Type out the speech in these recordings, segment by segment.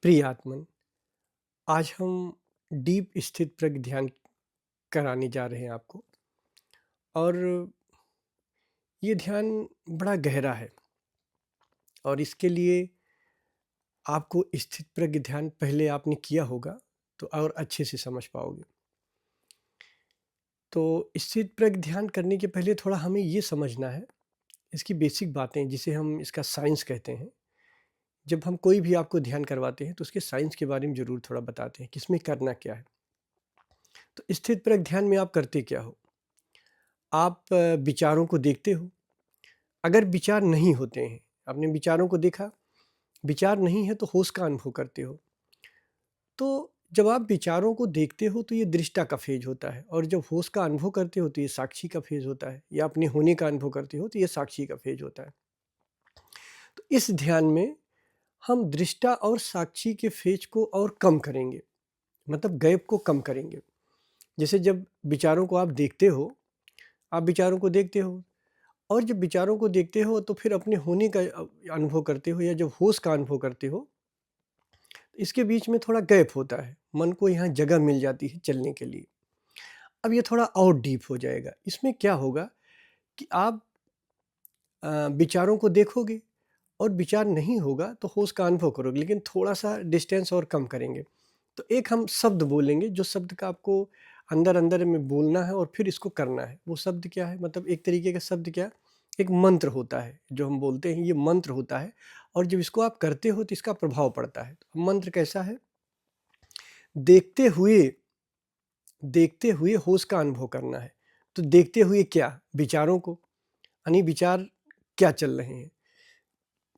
प्रिय आत्मन, आज हम डीप स्थित प्रज्ञ ध्यान कराने जा रहे हैं आपको। और ये ध्यान बड़ा गहरा है और इसके लिए आपको स्थित प्रज्ञ ध्यान पहले आपने किया होगा तो और अच्छे से समझ पाओगे। तो स्थित प्रज्ञ ध्यान करने के पहले थोड़ा हमें ये समझना है, इसकी बेसिक बातें जिसे हम इसका साइंस कहते हैं। जब हम कोई भी आपको ध्यान करवाते हैं तो उसके साइंस के बारे में ज़रूर थोड़ा बताते हैं, किसमें करना क्या है। तो स्थित प्रज्ञ ध्यान में आप करते क्या हो? आप विचारों को देखते हो। अगर विचार नहीं होते हैं, आपने विचारों को देखा, विचार नहीं है तो होश का अनुभव करते हो। तो जब आप विचारों को देखते हो तो ये दृष्टा का फेज होता है, और जब होश का अनुभव करते हो तो ये साक्षी का फेज होता है, या अपने होने का अनुभव करते हो तो ये साक्षी का फेज होता है। तो इस ध्यान में हम दृष्टा और साक्षी के फेज को और कम करेंगे, मतलब गैप को कम करेंगे। जैसे जब विचारों को आप देखते हो, आप विचारों को देखते हो, और जब विचारों को देखते हो तो फिर अपने होने का अनुभव करते हो, या जब होश का अनुभव करते हो, इसके बीच में थोड़ा गैप होता है, मन को यहाँ जगह मिल जाती है चलने के लिए। अब ये थोड़ा और डीप हो जाएगा। इसमें क्या होगा कि आप विचारों को देखोगे और विचार नहीं होगा तो होश का अनुभव करोगे, लेकिन थोड़ा सा डिस्टेंस और कम करेंगे। तो एक हम शब्द बोलेंगे, जो शब्द का आपको अंदर अंदर में बोलना है और फिर इसको करना है। वो शब्द क्या है? मतलब एक तरीके का शब्द क्या, एक मंत्र होता है जो हम बोलते हैं, ये मंत्र होता है। और जब इसको आप करते हो तो इसका प्रभाव पड़ता है। तो मंत्र कैसा है? देखते हुए, देखते हुए होश का अनुभव करना है। तो देखते हुए क्या? विचारों को, यानी विचार क्या चल रहे हैं।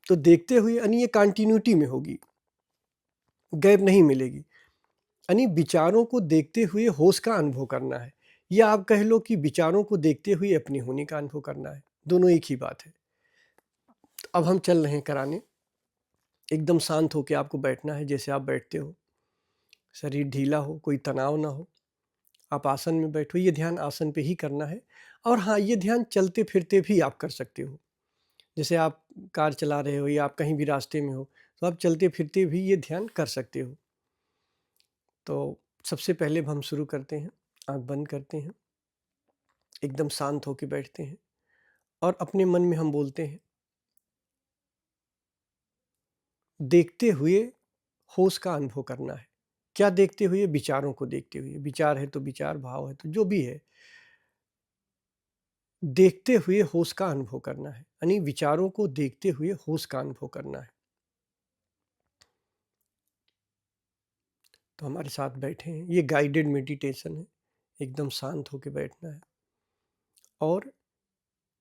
तो देखते हुए यानी ये कंटिन्यूटी में होगी, गैप नहीं मिलेगी। यानी विचारों को देखते हुए होश का अनुभव करना है, या आप कह लो कि विचारों को देखते हुए अपने होने का अनुभव करना है। दोनों एक ही बात है। तो अब हम चल रहे हैं कराने। एकदम शांत होकर आपको बैठना है, जैसे आप बैठते हो। शरीर ढीला हो, कोई तनाव ना हो। आप आसन में बैठो, ये ध्यान आसन पे ही करना है। और हाँ, ये ध्यान चलते फिरते भी आप कर सकते हो। जैसे आप कार चला रहे हो या आप कहीं भी रास्ते में हो, तो आप चलते फिरते भी ये ध्यान कर सकते हो। तो सबसे पहले हम शुरू करते हैं, आँख बंद करते हैं, एकदम शांत होके बैठते हैं, और अपने मन में हम बोलते हैं, देखते हुए होश का अनुभव करना है। क्या देखते हुए? विचारों को देखते हुए। विचार है तो विचार, भाव है तो जो भी है, देखते हुए होश का अनुभव करना है। यानी विचारों को देखते हुए होश का अनुभव करना है। तो हमारे साथ बैठे हैं, ये गाइडेड मेडिटेशन है। एकदम शांत होके बैठना है और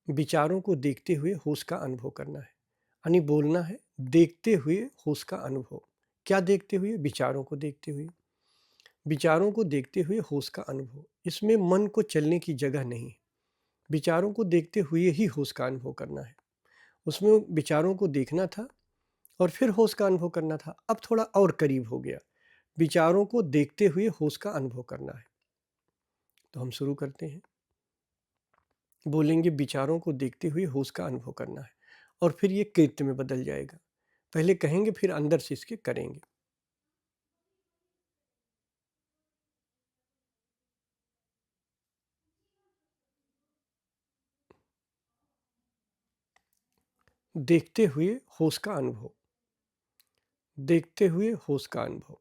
विचारों को देखते हुए होश का अनुभव करना है। यानी बोलना है, देखते हुए होश का अनुभव। क्या देखते हुए? विचारों को देखते हुए। विचारों को देखते हुए होश का अनुभव। इसमें मन को चलने की जगह नहीं है। विचारों को देखते हुए ही होश का अनुभव करना है। उसमें विचारों को देखना था और फिर होश का अनुभव करना था। अब थोड़ा और करीब हो गया, विचारों को देखते हुए होश का अनुभव करना है। तो हम शुरू करते हैं। बोलेंगे, विचारों को देखते हुए होश का अनुभव करना है, और फिर ये कृत्य में बदल जाएगा। पहले कहेंगे, फिर अंदर से इसके करेंगे। देखते हुए होश का अनुभव, देखते हुए होश का अनुभव।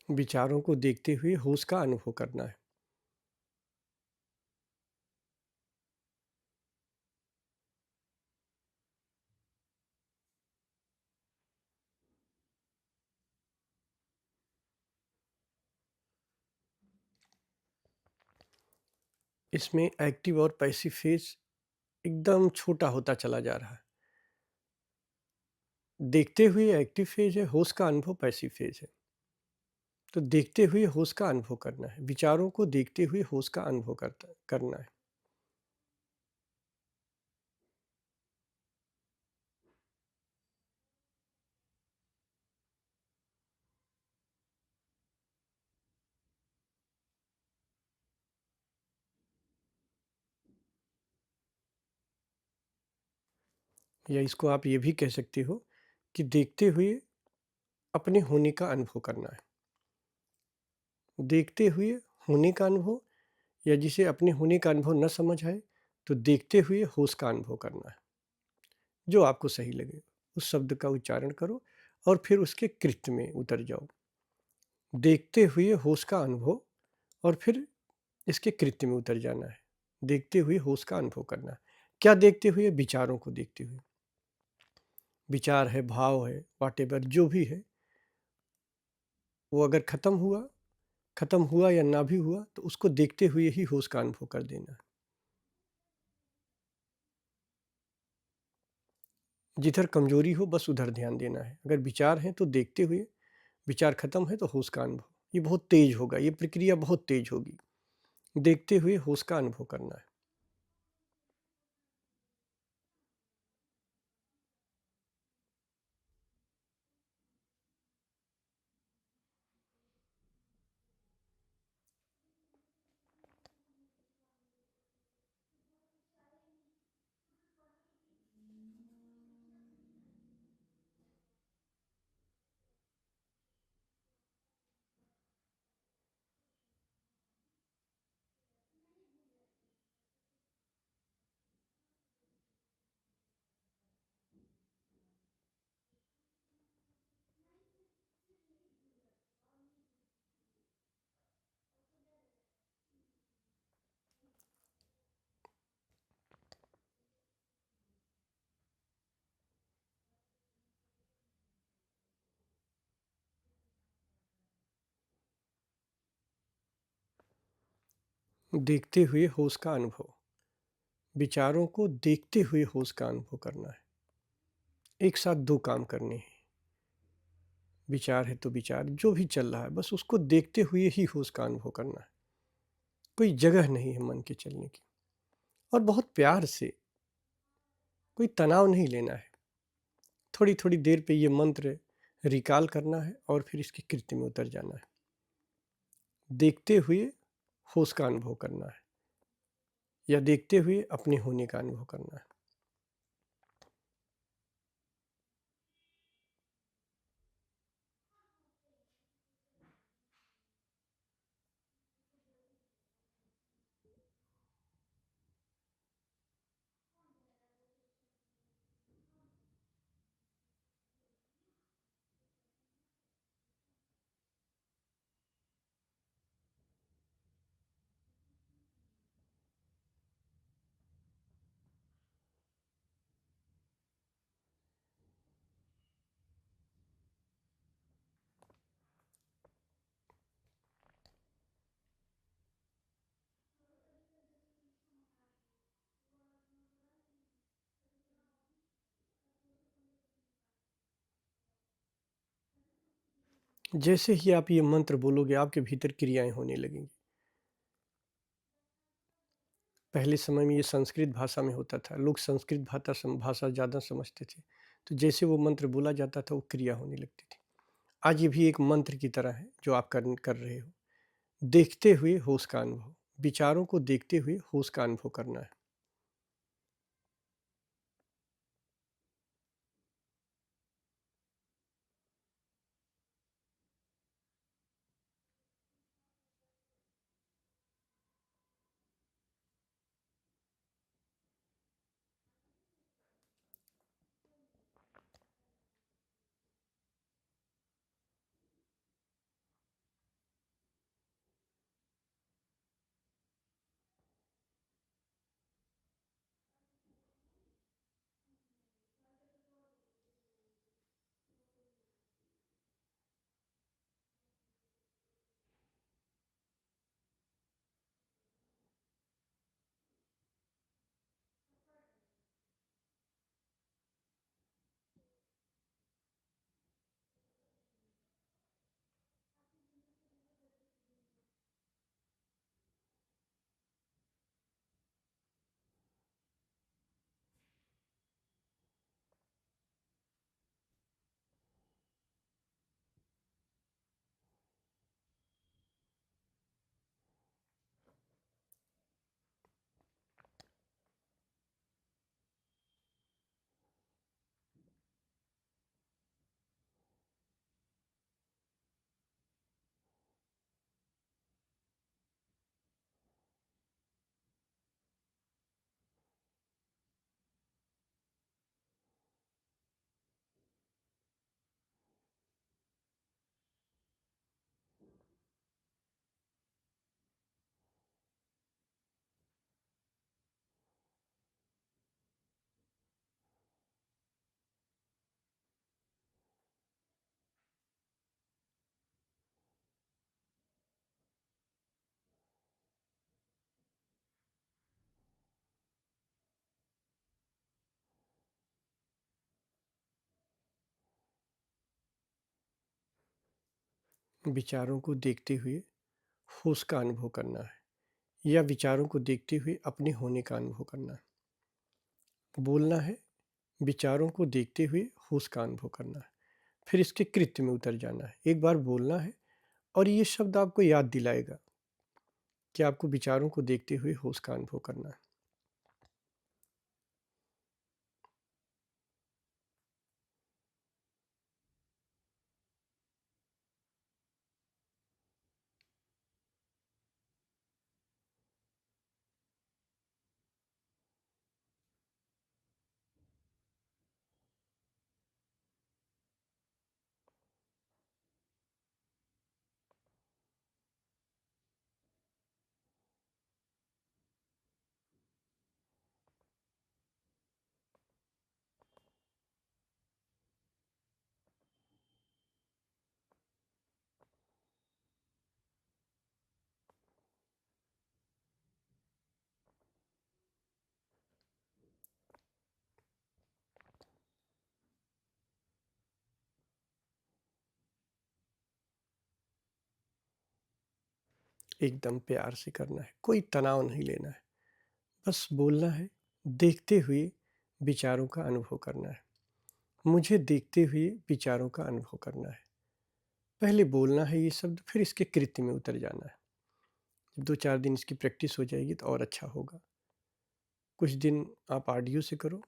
विचारों को देखते हुए होश का अनुभव करना है। इसमें एक्टिव और पैसिव फेज एकदम छोटा होता चला जा रहा है। देखते हुए एक्टिव फेज है, होश का अनुभव पैसिव फेज है। तो देखते हुए होश का अनुभव करना है, विचारों को देखते हुए होश का अनुभव करना है। या इसको आप ये भी कह सकते हो कि देखते हुए अपने होने का अनुभव करना है। देखते हुए होने का अनुभव, या जिसे अपने होने का अनुभव न समझ आए, तो देखते हुए होश का अनुभव करना है। जो आपको सही लगे उस शब्द का उच्चारण करो और फिर उसके कृत्य में उतर जाओ। देखते हुए होश का अनुभव और फिर इसके कृत्य में उतर जाना है। देखते हुए होश का अनुभव करना है। क्या देखते हुए? विचारों को देखते हुए। विचार है, भाव है, व्हाटएवर जो भी है, वो अगर खत्म हुआ या ना भी हुआ, तो उसको देखते हुए ही होश का अनुभव कर देना है। जिधर कमजोरी हो बस उधर ध्यान देना है। अगर विचार हैं तो देखते हुए, विचार खत्म है तो होश का अनुभव। ये बहुत तेज होगा, ये प्रक्रिया बहुत तेज होगी। देखते हुए होश का अनुभव करना है। देखते हुए होश का अनुभव, विचारों को देखते हुए होश का अनुभव करना है। एक साथ दो काम करने हैं। विचार है तो विचार जो भी चल रहा है बस उसको देखते हुए ही होश का अनुभव करना है। कोई जगह नहीं है मन के चलने की। और बहुत प्यार से, कोई तनाव नहीं लेना है। थोड़ी थोड़ी देर पे ये मंत्र रिकॉल करना है और फिर इसके कृत्य में उतर जाना है। देखते हुए होश का अनुभव करना है, या देखते हुए अपने होने का अनुभव करना है। जैसे ही आप ये मंत्र बोलोगे आपके भीतर क्रियाएं होने लगेंगी। पहले समय में ये संस्कृत भाषा में होता था, लोग संस्कृत भाषा ज़्यादा समझते थे, तो जैसे वो मंत्र बोला जाता था वो क्रिया होने लगती थी। आज ये भी एक मंत्र की तरह है जो आप कर रहे हो। देखते हुए होश का अनुभव, विचारों को देखते हुए होश का अनुभव करना है। विचारों को देखते हुए होश का अनुभव करना है या विचारों को देखते हुए अपने होने का अनुभव करना है। बोलना है, विचारों को देखते हुए होश का अनुभव करना है, फिर इसके कृत्य में उतर जाना है। एक बार बोलना है और ये शब्द आपको याद दिलाएगा कि आपको विचारों को देखते हुए होश का अनुभव करना है। एकदम प्यार से करना है, कोई तनाव नहीं लेना है, बस बोलना है, देखते हुए विचारों का अनुभव करना है। मुझे देखते हुए विचारों का अनुभव करना है। पहले बोलना है ये शब्द, फिर इसके कृत्य में उतर जाना है। जब 2-4 दिन इसकी प्रैक्टिस हो जाएगी तो और अच्छा होगा। कुछ दिन आप ऑडियो से करो।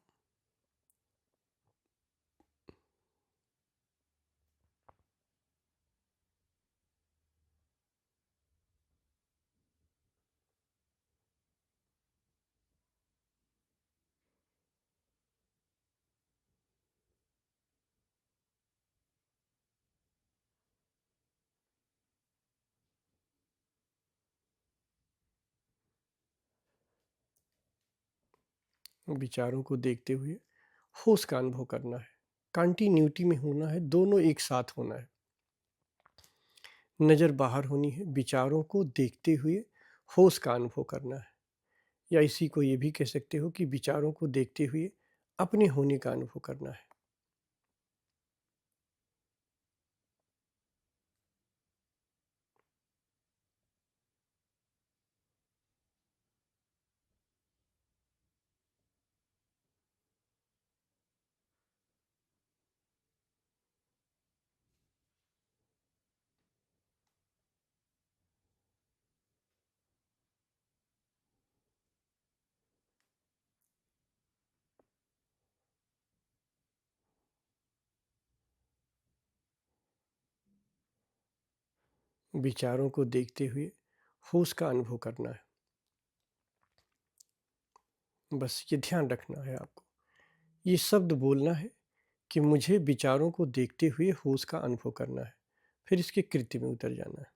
विचारों को देखते हुए होश का अनुभव करना है। कंटिन्यूटी में होना है, दोनों एक साथ होना है। नज़र बाहर होनी है, विचारों को देखते हुए होश का अनुभव करना है। या इसी को ये भी कह सकते हो कि विचारों को देखते हुए अपने होने का अनुभव करना है। विचारों को देखते हुए होश का अनुभव करना है। बस ये ध्यान रखना है आपको। ये शब्द बोलना है कि मुझे विचारों को देखते हुए होश का अनुभव करना है, फिर इसके कृत्य में उतर जाना है।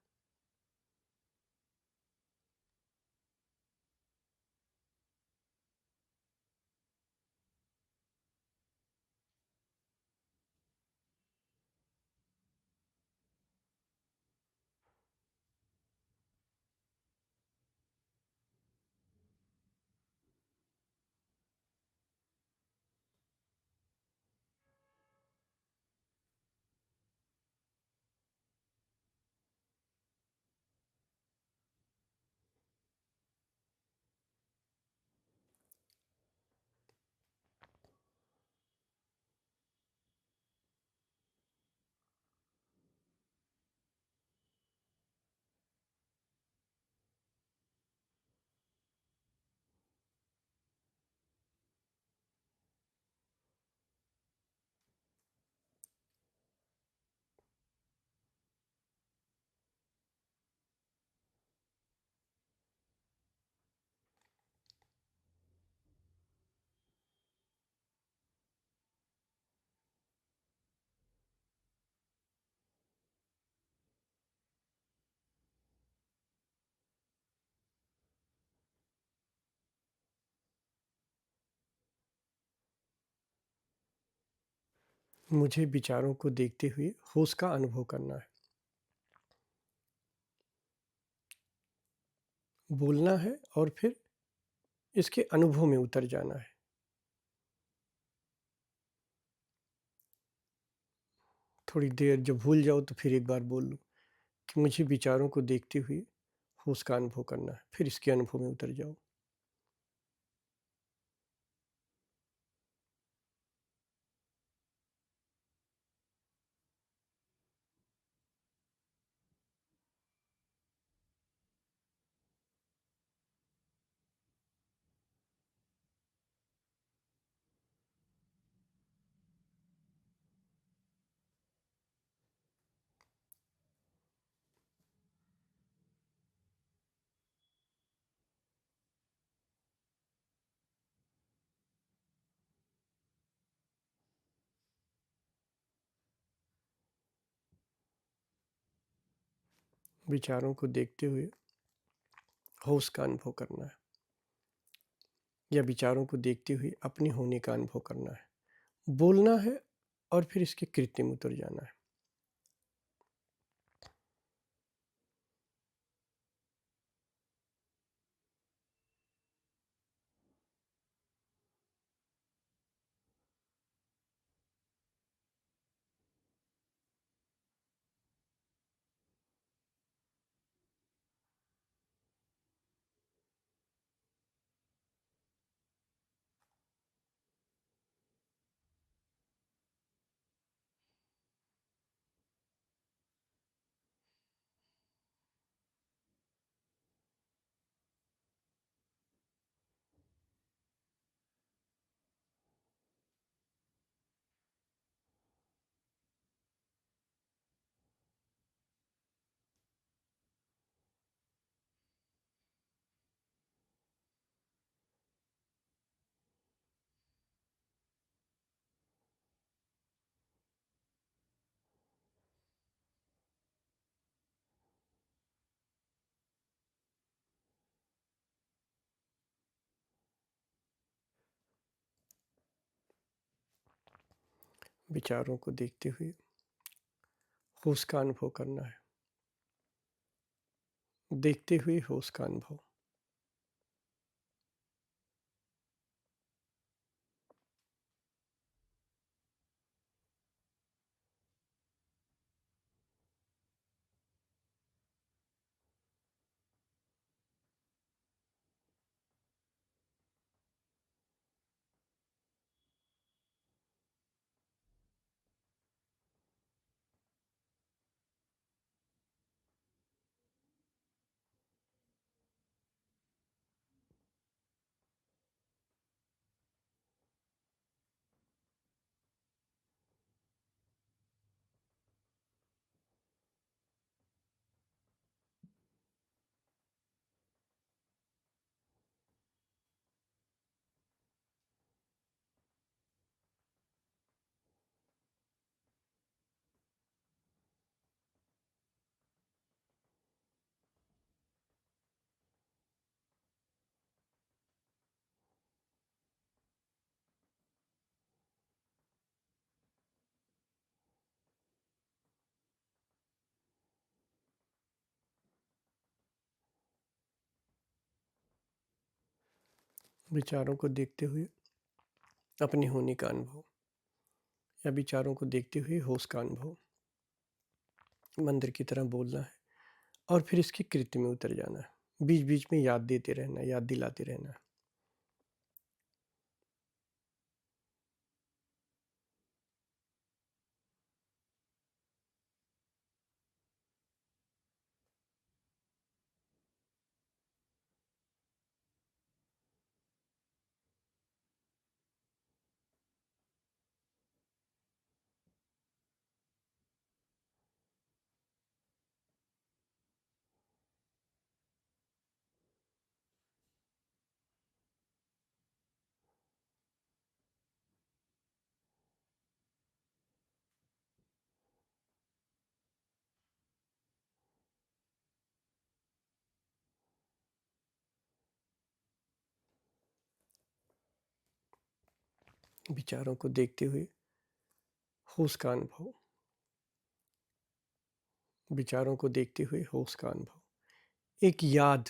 मुझे विचारों को देखते हुए होश का अनुभव करना है। बोलना है और फिर इसके अनुभव में उतर जाना है। थोड़ी देर जब भूल जाओ तो फिर एक बार बोल लो। कि मुझे विचारों को देखते हुए होश का अनुभव करना है, फिर इसके अनुभव में उतर जाओ। विचारों को देखते हुए होश का अनुभव करना है, या विचारों को देखते हुए अपने होने का अनुभव करना है। बोलना है और फिर इसके कृत्य में उतर जाना है। विचारों को देखते हुए होश का अनुभव करना है, देखते हुए होश का अनुभव। विचारों को देखते हुए अपने होने का अनुभव, या विचारों को देखते हुए होश का अनुभव। मंदिर की तरह बोलना है और फिर इसके कृत्य में उतर जाना है। बीच बीच में याद देते रहना, याद दिलाते रहना। विचारों को देखते हुए होश का अनुभव, विचारों को देखते हुए होश का अनुभव। एक याद,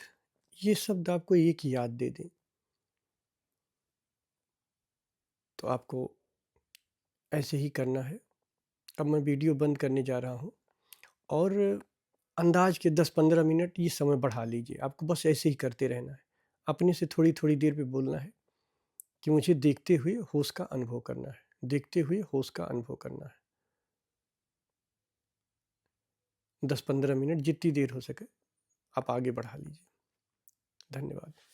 ये शब्द आपको एक याद दे दें तो आपको ऐसे ही करना है। अब मैं वीडियो बंद करने जा रहा हूँ और अंदाज के 10-15 मिनट ये समय बढ़ा लीजिए। आपको बस ऐसे ही करते रहना है। अपने से थोड़ी-थोड़ी देर पे बोलना है कि मुझे देखते हुए होश का अनुभव करना है, देखते हुए होश का अनुभव करना है। 10-15 मिनट जितनी देर हो सके आप आगे बढ़ा लीजिए। धन्यवाद।